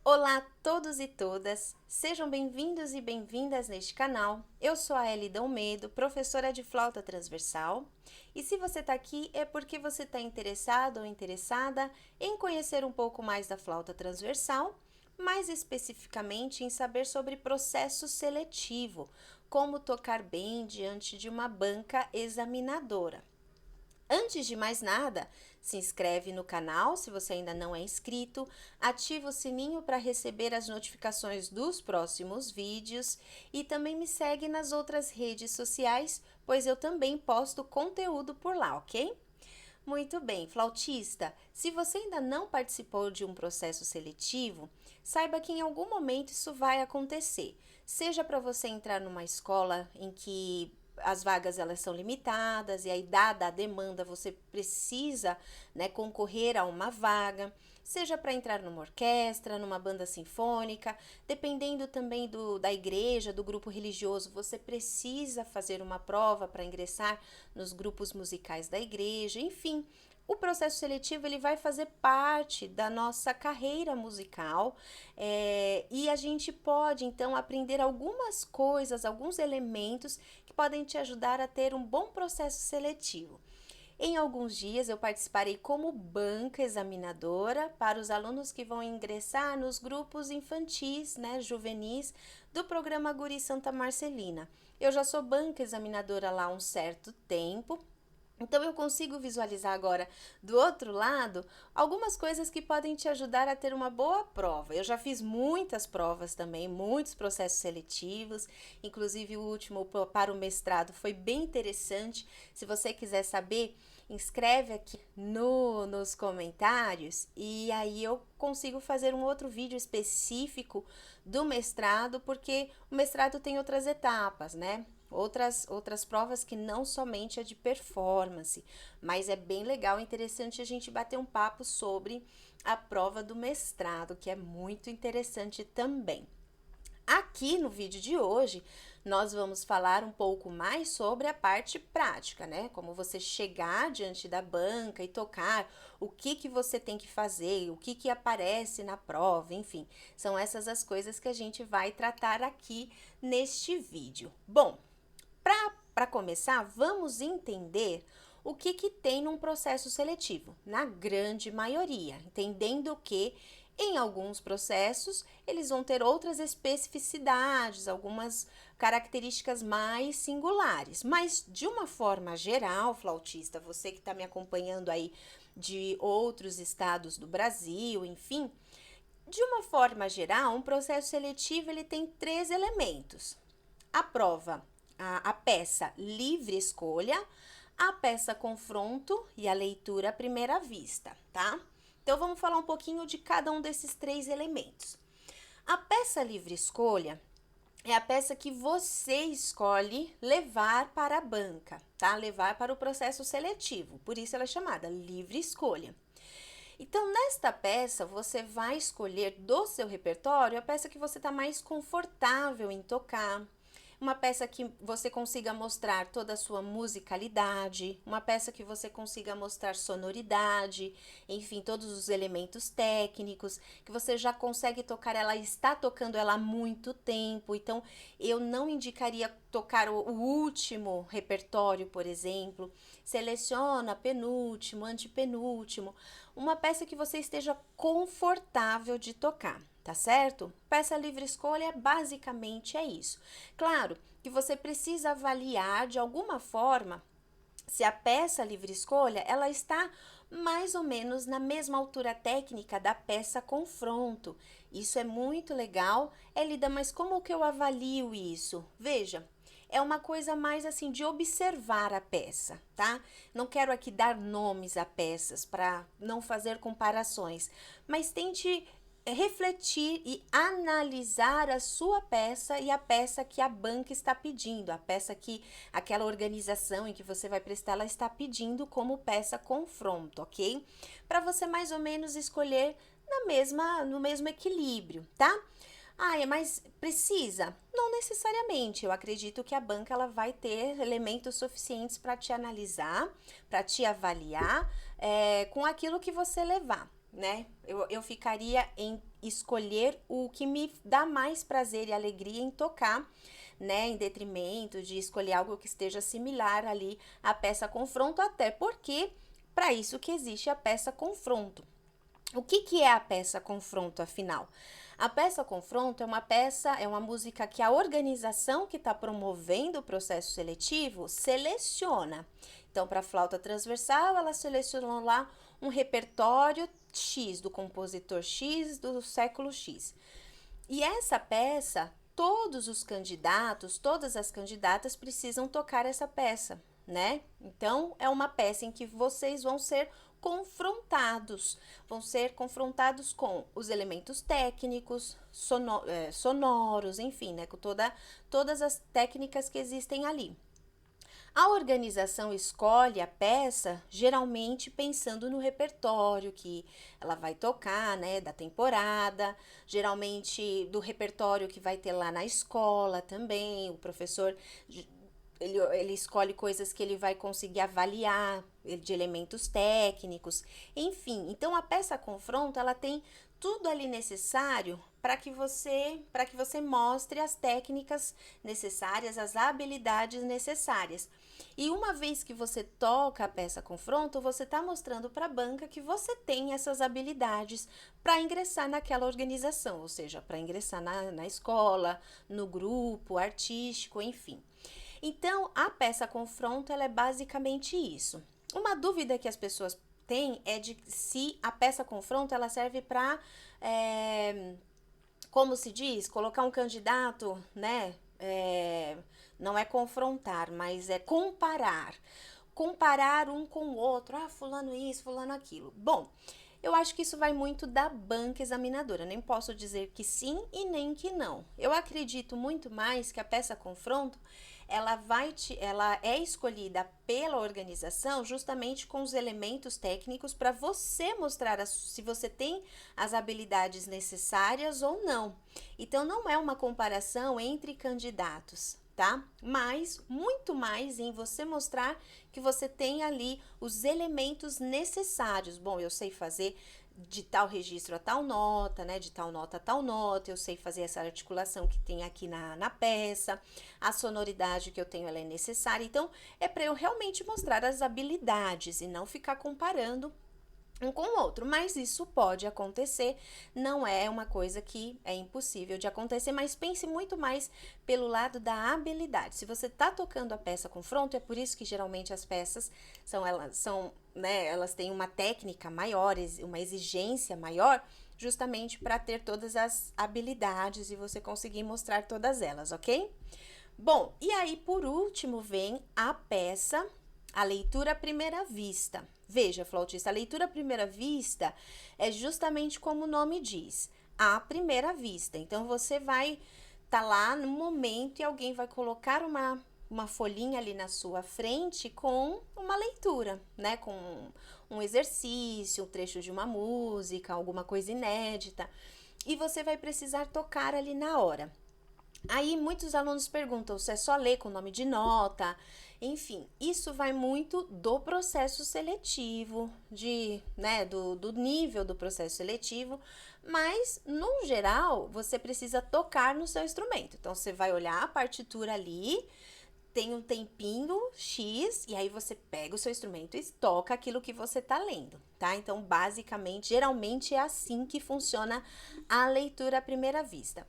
Olá a todos e todas, sejam bem-vindos e bem-vindas neste canal. Eu sou a Elida Almeida, professora de flauta transversal, e se você está aqui é porque você está interessado ou interessada em conhecer um pouco mais da flauta transversal, mais especificamente em saber sobre processo seletivo, como tocar bem diante de uma banca examinadora. Antes de mais nada, se inscreve no canal se você ainda não é inscrito, ativa o sininho para receber as notificações dos próximos vídeos e também me segue nas outras redes sociais, pois eu também posto conteúdo por lá, ok? Muito bem, flautista, se você ainda não participou de um processo seletivo, saiba que em algum momento isso vai acontecer. Seja para você entrar numa escola em que as vagas elas são limitadas e aí dada a demanda você precisa, né, concorrer a uma vaga, seja para entrar numa orquestra, numa banda sinfônica, dependendo também da igreja, do grupo religioso, você precisa fazer uma prova para ingressar nos grupos musicais da igreja, enfim. O processo seletivo ele vai fazer parte da nossa carreira musical e a gente pode então aprender algumas coisas, alguns elementos que podem te ajudar a ter um bom processo seletivo. Em alguns dias eu participarei como banca examinadora para os alunos que vão ingressar nos grupos infantis, né, juvenis do programa Guri Santa Marcelina. Eu já sou banca examinadora lá há um certo tempo. Então eu consigo visualizar agora do outro lado algumas coisas que podem te ajudar a ter uma boa prova. Eu já fiz muitas provas também, muitos processos seletivos, inclusive o último para o mestrado foi bem interessante. Se você quiser saber, inscreve aqui nos comentários e aí eu consigo fazer um outro vídeo específico do mestrado, porque o mestrado tem outras etapas, né? Outras provas que não somente a de performance, mas é bem legal e interessante a gente bater um papo sobre a prova do mestrado, que é muito interessante também. Aqui no vídeo de hoje, nós vamos falar um pouco mais sobre a parte prática, né? Como você chegar diante da banca e tocar, o que você tem que fazer, o que aparece na prova, enfim. São essas as coisas que a gente vai tratar aqui neste vídeo. Bom, para começar, vamos entender o que tem num processo seletivo, na grande maioria, entendendo que em alguns processos eles vão ter outras especificidades, algumas características mais singulares, mas de uma forma geral, flautista, você que está me acompanhando aí de outros estados do Brasil, enfim, de uma forma geral, um processo seletivo ele tem três elementos: a prova, a peça livre escolha, a peça confronto e a leitura à primeira vista, tá? Então vamos falar um pouquinho de cada um desses três elementos. A peça livre escolha é a peça que você escolhe levar para a banca, tá? Levar para o processo seletivo. Por isso ela é chamada livre escolha. Então, nesta peça, você vai escolher do seu repertório a peça que você está mais confortável em tocar, uma peça que você consiga mostrar toda a sua musicalidade, uma peça que você consiga mostrar sonoridade, enfim, todos os elementos técnicos, que você já consegue tocar, ela está tocando ela há muito tempo, então eu não indicaria tocar o último repertório, por exemplo. Seleciona penúltimo, antepenúltimo, uma peça que você esteja confortável de tocar, tá certo? Peça livre escolha basicamente é isso. Claro que você precisa avaliar de alguma forma se a peça livre escolha ela está mais ou menos na mesma altura técnica da peça confronto. Isso é muito legal, Elida, mas como que eu avalio isso? Veja, é uma coisa mais assim de observar a peça, tá? Não quero aqui dar nomes a peças para não fazer comparações, mas tente refletir e analisar a sua peça e a peça que a banca está pedindo, a peça que aquela organização em que você vai prestar, ela está pedindo como peça confronto, ok? Para você mais ou menos escolher no mesmo equilíbrio, tá? Ah, mas precisa? Não necessariamente. Eu acredito que a banca ela vai ter elementos suficientes para te analisar, para te avaliar com aquilo que você levar, né? Eu ficaria escolher o que me dá mais prazer e alegria em tocar, né, em detrimento de escolher algo que esteja similar ali à peça confronto, até porque para isso que existe a peça confronto. O que é a peça confronto, afinal? A peça confronto é uma música que a organização que está promovendo o processo seletivo seleciona. Então, para a flauta transversal, ela selecionou lá um repertório X, do compositor X do século X. E essa peça, todos os candidatos, todas as candidatas precisam tocar essa peça, né? Então, é uma peça em que vocês vão ser confrontados com os elementos técnicos, sonoros, enfim, né? Com todas as técnicas que existem ali. A organização escolhe a peça geralmente pensando no repertório que ela vai tocar, né, da temporada, geralmente do repertório que vai ter lá na escola também. O professor ele escolhe coisas que ele vai conseguir avaliar de elementos técnicos, enfim. Então a peça confronto, ela tem tudo ali necessário para que você mostre as técnicas necessárias, as habilidades necessárias. E uma vez que você toca a peça confronto, você está mostrando para a banca que você tem essas habilidades para ingressar naquela organização, ou seja, para ingressar na escola, no grupo artístico, enfim. Então, a peça confronto, ela é basicamente isso. Uma dúvida que as pessoas têm é de se a peça confronto, ela serve para, como se diz, colocar um candidato, né? Não é confrontar, mas é comparar. Comparar um com o outro. Ah, fulano isso, fulano aquilo. Bom, eu acho que isso vai muito da banca examinadora. Nem posso dizer que sim e nem que não. Eu acredito muito mais que a peça confronto ela é escolhida pela organização justamente com os elementos técnicos para você mostrar se você tem as habilidades necessárias ou não. Então, não é uma comparação entre candidatos, tá? Mas muito mais em você mostrar que você tem ali os elementos necessários. Bom, eu sei fazer de tal registro a tal nota, né? De tal nota a tal nota, eu sei fazer essa articulação que tem aqui na peça, a sonoridade que eu tenho, ela é necessária. Então, é para eu realmente mostrar as habilidades e não ficar comparando um com o outro, mas isso pode acontecer, não é uma coisa que é impossível de acontecer, mas pense muito mais pelo lado da habilidade. Se você está tocando a peça confronto, é por isso que geralmente as peças elas têm uma técnica maior, uma exigência maior, justamente para ter todas as habilidades e você conseguir mostrar todas elas, ok? Bom, e aí por último vem a leitura à primeira vista. Veja, flautista, a leitura à primeira vista é justamente como o nome diz, à primeira vista. Então, você vai estar lá no momento e alguém vai colocar uma folhinha ali na sua frente com uma leitura, né? Com um exercício, um trecho de uma música, alguma coisa inédita. E você vai precisar tocar ali na hora. Aí muitos alunos perguntam se é só ler com nome de nota, enfim, isso vai muito do processo seletivo, do nível do processo seletivo, mas no geral você precisa tocar no seu instrumento. Então você vai olhar a partitura ali, tem um tempinho X, e aí você pega o seu instrumento e toca aquilo que você tá lendo, tá? Então, basicamente, geralmente é assim que funciona a leitura à primeira vista.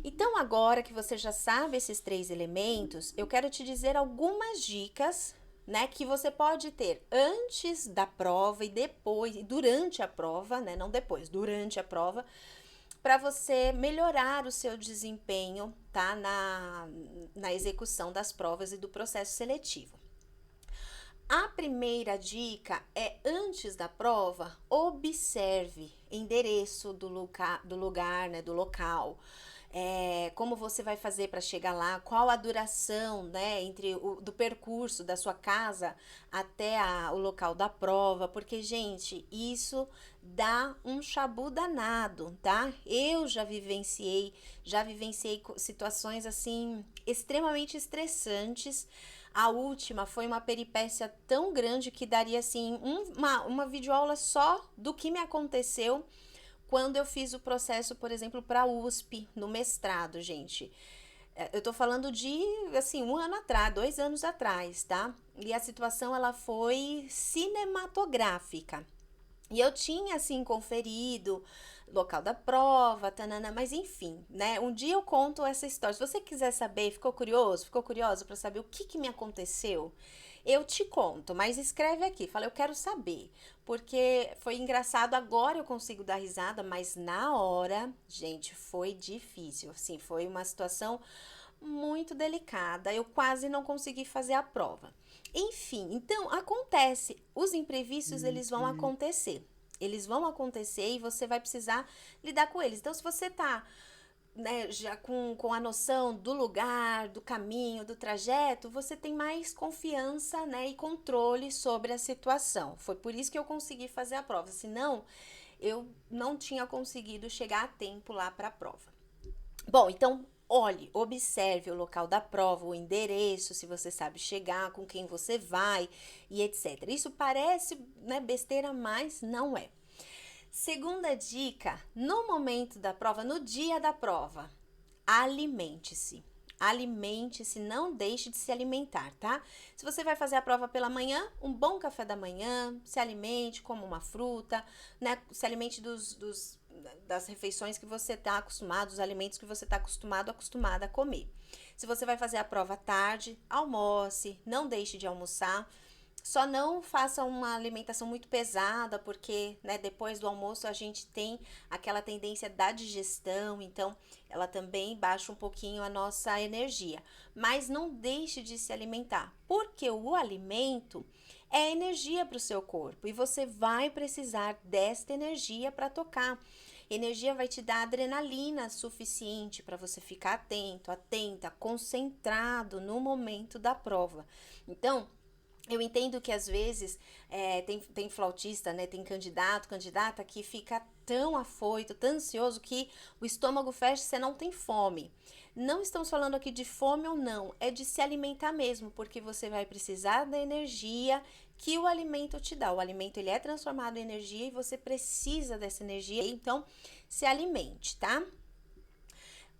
Então, agora que você já sabe esses 3 elementos, eu quero te dizer algumas dicas, né, que você pode ter antes da prova e depois, e durante a prova, né, não depois, durante a prova, para você melhorar o seu desempenho, tá, na execução das provas e do processo seletivo. A primeira dica é, antes da prova, observe endereço do lugar, né, do local. Como você vai fazer para chegar lá, qual a duração, né, do percurso da sua casa até o local da prova, porque, gente, isso dá um chabu danado, tá? Eu já vivenciei situações, assim, extremamente estressantes. A última foi uma peripécia tão grande que daria, assim, uma videoaula só do que me aconteceu, quando eu fiz o processo, por exemplo, para a USP, no mestrado, gente. Eu tô falando de, assim, 1 ano atrás, 2 anos atrás, tá? E a situação, ela foi cinematográfica. E eu tinha, assim, conferido local da prova, tanana, mas enfim, né? Um dia eu conto essa história. Se você quiser saber, ficou curioso para saber o que me aconteceu, eu te conto, mas escreve aqui, fala, eu quero saber, porque foi engraçado, agora eu consigo dar risada, mas na hora, gente, foi difícil, assim, foi uma situação muito delicada, eu quase não consegui fazer a prova. Enfim, então acontece, os imprevistos eles vão acontecer. Eles vão acontecer e você vai precisar lidar com eles. Então, se você tá, né, já com a noção do lugar, do caminho, do trajeto, você tem mais confiança, né, e controle sobre a situação. Foi por isso que eu consegui fazer a prova. Senão, eu não tinha conseguido chegar a tempo lá para a prova. Bom, então olhe, observe o local da prova, o endereço, se você sabe chegar, com quem você vai e etc. Isso parece, né, besteira, mas não é. Segunda dica, no momento da prova, no dia da prova, alimente-se. Alimente-se, não deixe de se alimentar, tá? Se você vai fazer a prova pela manhã, um bom café da manhã, se alimente, como uma fruta, né? Se alimente das refeições que você está acostumado, dos alimentos que você está acostumada a comer. Se você vai fazer a prova à tarde, almoce, não deixe de almoçar. Só não faça uma alimentação muito pesada, porque, né, depois do almoço a gente tem aquela tendência da digestão, então ela também baixa um pouquinho a nossa energia. Mas não deixe de se alimentar, porque o alimento é energia para o seu corpo e você vai precisar desta energia para tocar. Energia vai te dar adrenalina suficiente para você ficar atento, atenta, concentrado no momento da prova. Então, eu entendo que às vezes tem flautista, né? Tem candidata que fica tão afoito, tão ansioso que o estômago fecha e você não tem fome. Não estamos falando aqui de fome ou não, é de se alimentar mesmo, porque você vai precisar da energia que o alimento te dá. O alimento ele é transformado em energia e você precisa dessa energia, então se alimente, tá?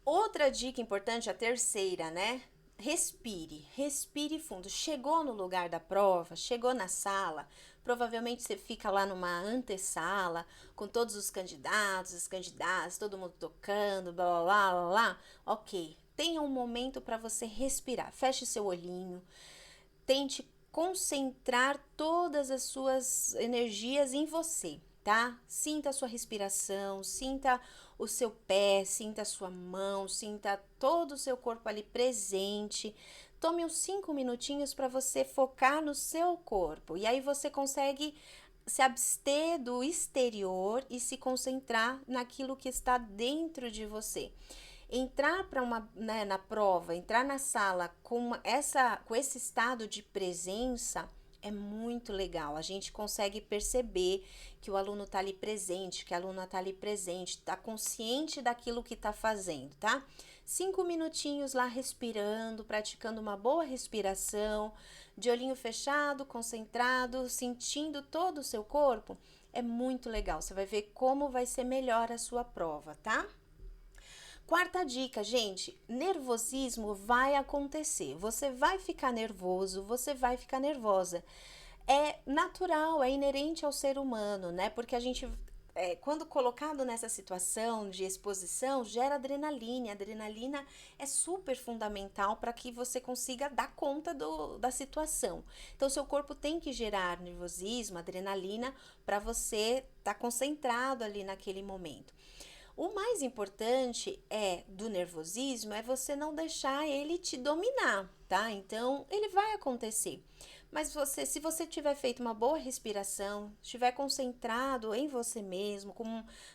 Outra dica importante, a terceira, né? Respire fundo. Chegou no lugar da prova, chegou na sala, provavelmente você fica lá numa antessala, com todos os candidatos, as candidatas, todo mundo tocando, blá blá blá blá blá. Ok, tenha um momento para você respirar. Feche seu olhinho, tente concentrar todas as suas energias em você, tá? Sinta a sua respiração, sinta o seu pé, sinta a sua mão, sinta todo o seu corpo ali presente. Tome uns 5 minutinhos para você focar no seu corpo. E aí você consegue se abster do exterior e se concentrar naquilo que está dentro de você. Entrar para uma, né, na prova, entrar na sala com esse estado de presença é muito legal. A gente consegue perceber que o aluno está ali presente, que a aluna está ali presente, está consciente daquilo que está fazendo, tá? 5 minutinhos lá respirando, praticando uma boa respiração, de olhinho fechado, concentrado, sentindo todo o seu corpo. É muito legal. Você vai ver como vai ser melhor a sua prova, tá? Quarta dica, gente, nervosismo vai acontecer. Você vai ficar nervoso, você vai ficar nervosa. É natural, é inerente ao ser humano, né? Porque a gente, quando colocado nessa situação de exposição, gera adrenalina. A adrenalina é super fundamental para que você consiga dar conta da situação. Então, seu corpo tem que gerar nervosismo, adrenalina, para você estar concentrado ali naquele momento. O mais importante do nervosismo é você não deixar ele te dominar, tá? Então, ele vai acontecer. Mas se você tiver feito uma boa respiração, estiver concentrado em você mesmo,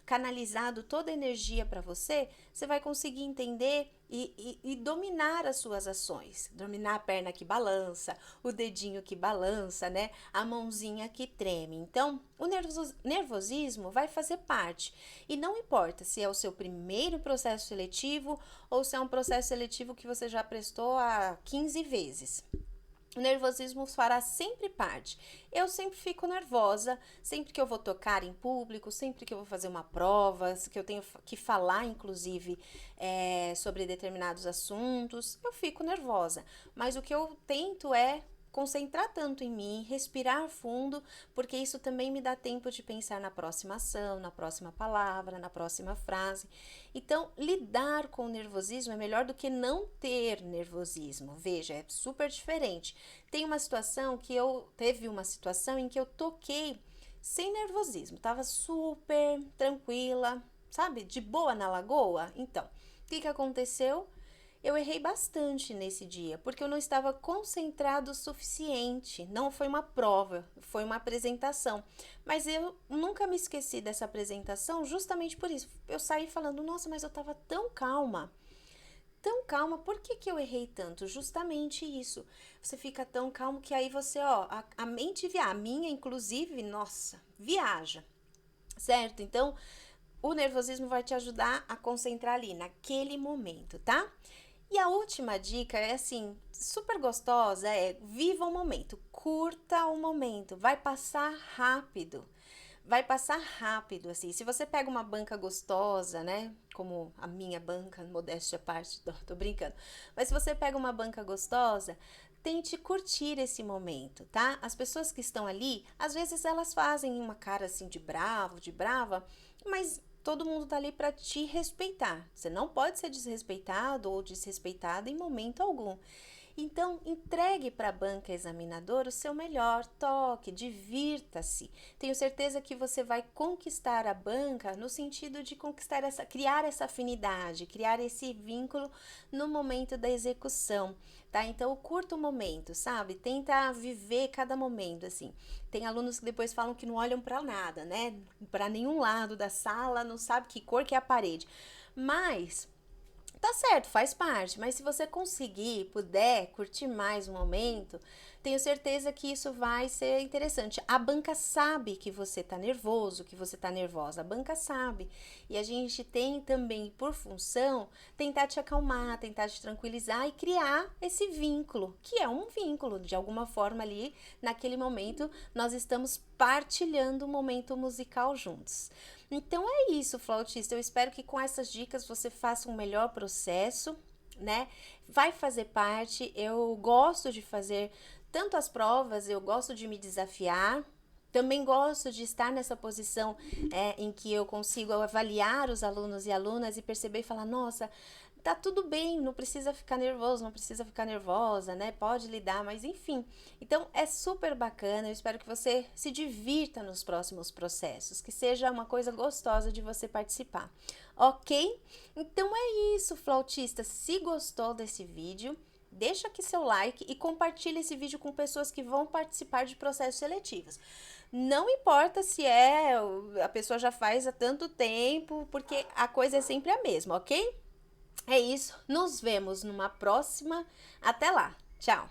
canalizado toda a energia para você, você vai conseguir entender e dominar as suas ações. Dominar a perna que balança, o dedinho que balança, né? A mãozinha que treme. Então, o nervosismo vai fazer parte. E não importa se é o seu primeiro processo seletivo ou se é um processo seletivo que você já prestou há 15 vezes. O nervosismo fará sempre parte. Eu sempre fico nervosa, sempre que eu vou tocar em público, sempre que eu vou fazer uma prova, que eu tenho que falar, inclusive, sobre determinados assuntos, eu fico nervosa. Mas o que eu tento é concentrar tanto em mim, respirar fundo, porque isso também me dá tempo de pensar na próxima ação, na próxima palavra, na próxima frase. Então, lidar com o nervosismo é melhor do que não ter nervosismo. Veja, é super diferente. Teve uma situação em que eu toquei sem nervosismo, tava super tranquila, sabe, de boa na lagoa. Então, o que aconteceu? Eu errei bastante nesse dia, porque eu não estava concentrado o suficiente. Não foi uma prova, foi uma apresentação. Mas eu nunca me esqueci dessa apresentação justamente por isso. Eu saí falando, nossa, mas eu estava tão calma. Tão calma, por que eu errei tanto? Justamente isso. Você fica tão calmo que aí você, a mente viaja. A minha, inclusive, nossa, viaja. Certo? Então, o nervosismo vai te ajudar a concentrar ali, naquele momento, tá? E a última dica é assim, super gostosa, é viva o momento, curta o momento, vai passar rápido. Vai passar rápido, assim. Se você pega uma banca gostosa, né? Como a minha banca, modéstia à parte, tô brincando. Mas se você pega uma banca gostosa, tente curtir esse momento, tá? As pessoas que estão ali, às vezes elas fazem uma cara assim de bravo, de brava, mas todo mundo tá ali para te respeitar. Você não pode ser desrespeitado ou desrespeitada em momento algum. Então, entregue para a banca examinadora o seu melhor, toque, divirta-se. Tenho certeza que você vai conquistar a banca no sentido de criar essa afinidade, criar esse vínculo no momento da execução, tá? Então, curta o momento, sabe? Tenta viver cada momento, assim. Tem alunos que depois falam que não olham para nada, né? Para nenhum lado da sala, não sabe que cor que é a parede. Mas tá certo, faz parte, mas se você conseguir, puder curtir mais um momento, tenho certeza que isso vai ser interessante. A banca sabe que você tá nervoso, que você tá nervosa, a banca sabe. E a gente tem também por função tentar te acalmar, tentar te tranquilizar e criar esse vínculo, que é um vínculo, de alguma forma ali, naquele momento, nós estamos partilhando o momento musical juntos. Então é isso, flautista. Eu espero que com essas dicas você faça um melhor processo, né? Vai fazer parte. Eu gosto de fazer tanto as provas, eu gosto de me desafiar. Também gosto de estar nessa posição em que eu consigo avaliar os alunos e alunas e perceber e falar, nossa, tá tudo bem, não precisa ficar nervoso, não precisa ficar nervosa, né? Pode lidar, mas enfim. Então é super bacana, eu espero que você se divirta nos próximos processos, que seja uma coisa gostosa de você participar, ok? Então é isso, flautista. Se gostou desse vídeo, deixa aqui seu like e compartilha esse vídeo com pessoas que vão participar de processos seletivos. Não importa se a pessoa já faz há tanto tempo, porque a coisa é sempre a mesma, ok? É isso, nos vemos numa próxima. Até lá, tchau!